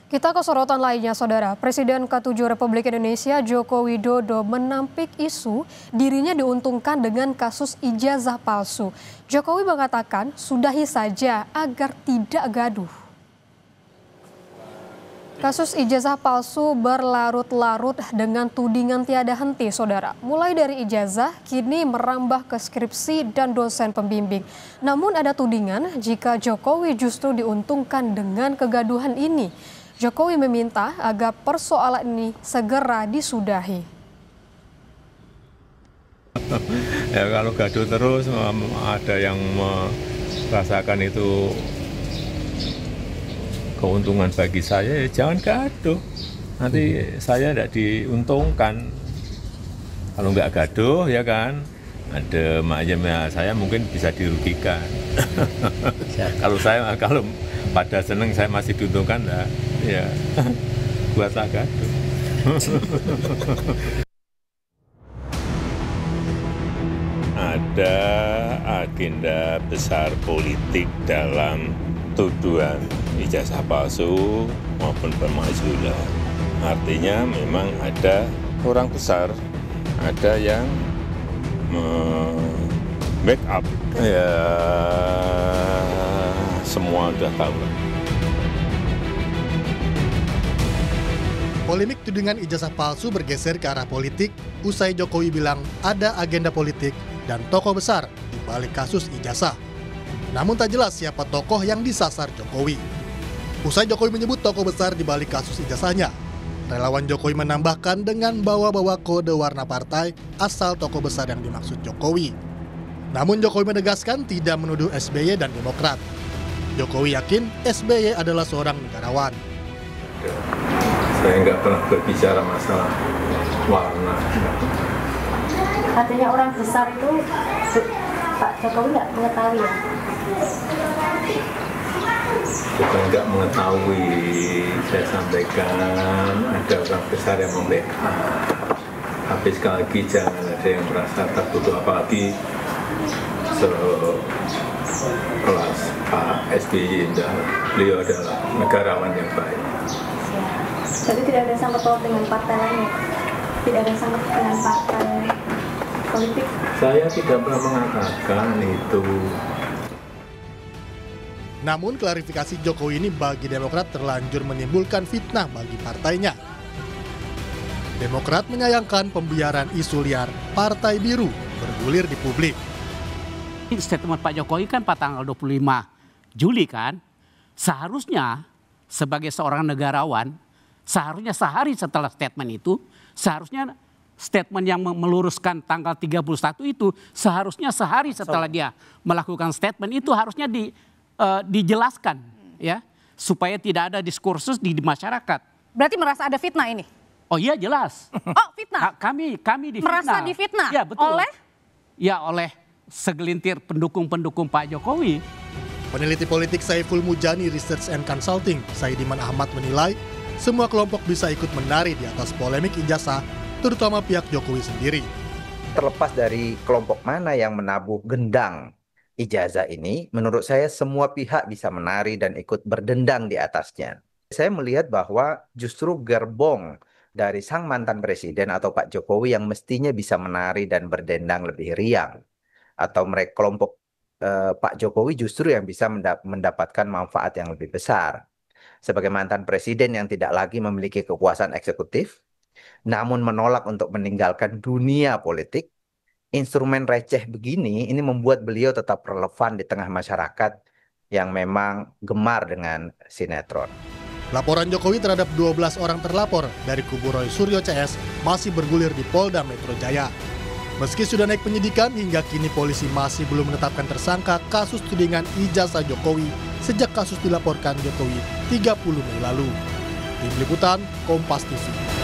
Kita ke sorotan lainnya, Saudara. Presiden ke-7 Republik Indonesia Joko Widodo menampik isu dirinya diuntungkan dengan kasus ijazah palsu. Jokowi mengatakan sudahi saja agar tidak gaduh. Kasus ijazah palsu berlarut-larut dengan tudingan tiada henti, Saudara. Mulai dari ijazah, kini merambah ke skripsi dan dosen pembimbing. Namun ada tudingan jika Jokowi justru diuntungkan dengan kegaduhan ini. Jokowi meminta agar persoalan ini segera disudahi. Ya kalau gaduh terus ada yang merasakan itu keuntungan bagi saya, ya jangan gaduh. Nanti saya tidak diuntungkan. Kalau nggak gaduh ya kan, ada maknya saya mungkin bisa dirugikan. Kalau pada seneng saya masih diuntungkan, nah, ya buatlah gaduh. Ada agenda besar politik dalam tuduhan ijazah palsu maupun pemalsuan. Artinya memang ada orang besar, ada yang backup. Ya semua udah tahu. Polemik tudingan ijazah palsu bergeser ke arah politik usai Jokowi bilang ada agenda politik dan tokoh besar di balik kasus ijazah. Namun tak jelas siapa tokoh yang disasar Jokowi. Usai Jokowi menyebut tokoh besar di balik kasus ijazahnya, relawan Jokowi menambahkan dengan bawa-bawa kode warna partai asal tokoh besar yang dimaksud Jokowi. Namun Jokowi menegaskan tidak menuduh SBY dan Demokrat. Jokowi yakin SBY adalah seorang negarawan. Saya nggak pernah berbicara masalah warna. Artinya orang besar itu Pak Jokowi nggak mengetahui ya? Bukan nggak mengetahui, saya sampaikan ada orang besar yang membackup. Tapi sekali lagi jangan ada yang merasa tertutup, apalagi sekelas Pak SBY, beliau adalah negarawan yang baik. Jadi tidak ada sangkut paut dengan partai lain, tidak ada sangkut dengan partai politik. Saya tidak pernah mengatakan itu. Namun klarifikasi Jokowi ini bagi Demokrat terlanjur menimbulkan fitnah bagi partainya. Demokrat menyayangkan pembiaran isu liar Partai Biru bergulir di publik. Statement Pak Jokowi kan pada tanggal 25 Juli kan, seharusnya sebagai seorang negarawan, seharusnya sehari setelah statement itu, seharusnya statement yang meluruskan tanggal 31 itu, seharusnya sehari setelah dia melakukan statement itu harusnya dijelaskan ya, supaya tidak ada diskursus di masyarakat. Berarti merasa ada fitnah ini? Oh iya jelas. Oh fitnah? Kami difitnah. Merasa difitnah? Ya betul. Oleh? Ya oleh segelintir pendukung-pendukung Pak Jokowi. Peneliti politik Saiful Mujani Research and Consulting, Saidiman Ahmad menilai semua kelompok bisa ikut menari di atas polemik ijazah, terutama pihak Jokowi sendiri. Terlepas dari kelompok mana yang menabuh gendang ijazah ini, menurut saya semua pihak bisa menari dan ikut berdendang di atasnya. Saya melihat bahwa justru gerbong dari sang mantan presiden atau Pak Jokowi yang mestinya bisa menari dan berdendang lebih riang. Atau mereka kelompok Pak Jokowi justru yang bisa mendapatkan manfaat yang lebih besar. Sebagai mantan presiden yang tidak lagi memiliki kekuasaan eksekutif, namun menolak untuk meninggalkan dunia politik, instrumen receh begini ini membuat beliau tetap relevan di tengah masyarakat yang memang gemar dengan sinetron. Laporan Jokowi terhadap 12 orang terlapor dari kubu Roy Suryo CS masih bergulir di Polda Metro Jaya. Meski sudah naik penyidikan, hingga kini polisi masih belum menetapkan tersangka kasus tudingan ijazah Jokowi sejak kasus dilaporkan Jokowi 30 Mei lalu. Tim Liputan, Kompas TV.